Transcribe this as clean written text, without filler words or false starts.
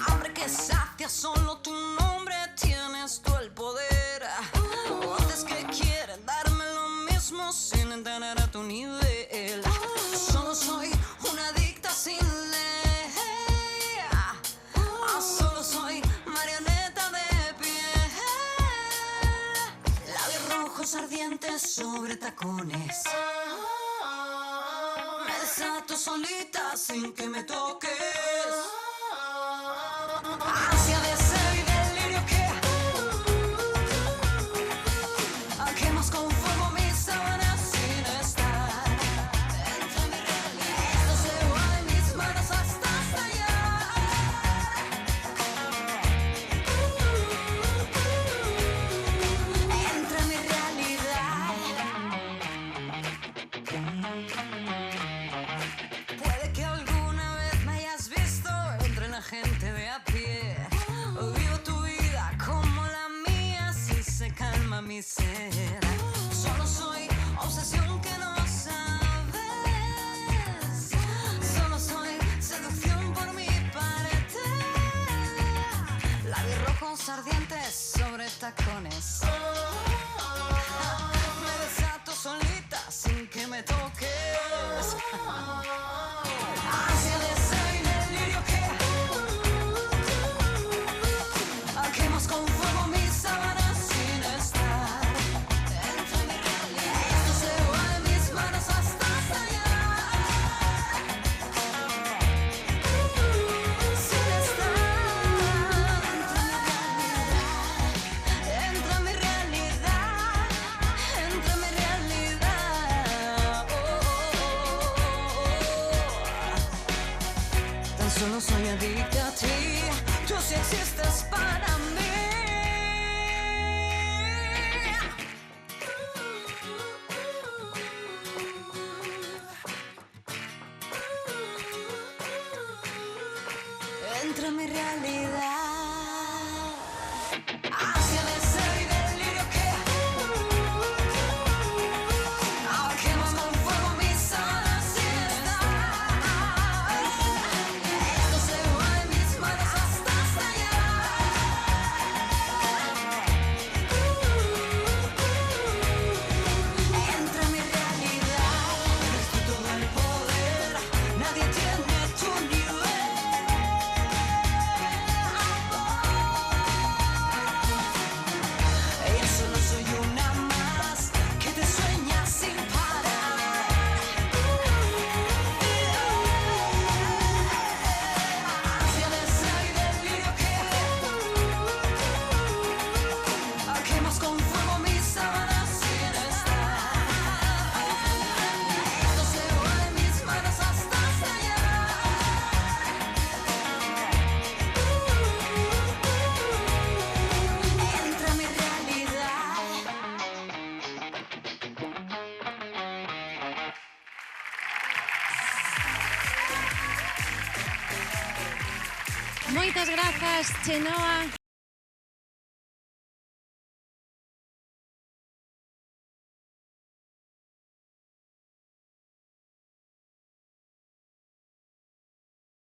Hambre que sacia solo tu nombre, tienes tú el poder. Voces que quieren darme lo mismo sin tener a tu nivel. Solo soy una adicta sin ley. Solo soy marioneta de piel. Labios rojos ardientes sobre tacones. Me desato solita sin que me toques. Ansia, deseo y delirio que quemas con fuego mis sábanas sin estar entre mi realidad. Esto se va de mis manos hasta estallar. Entre mi realidad. Puede que alguna vez me hayas visto entre la gente de a pie. Vivo tu vida como la mía, si se calma mi ser. Solo soy obsesión que no sabes. Solo soy seducción por mi parte. Labios rojos ardientes sobre tacones. Me desato solita sin que me toques. Ansia, deseo y delirio que quemas con fuego mis sábanas sin estar entre mi realidad. Esto se va de mis manos hasta estallar. Sin estar entre mi realidad, entre mi realidad. Tan solo soy adicta a ti, tú sí existes para mí. Entre mi realidad. Ansia, deseo y delirio que quemas con fuego mis sábanas sin estar. Esto se va de mis manos hasta estallar. Entre mi realidad. Tienes tú todo el poder, nadie tiene tu nivel. Ella solo soy una más que te sueña sin parar. Ansia, deseo y delirio que quemas con fuego mis sábanas sin estar. Esto se va de mis manos hasta estallar. Entre mi realidad. Moitas grazas, Chenoa.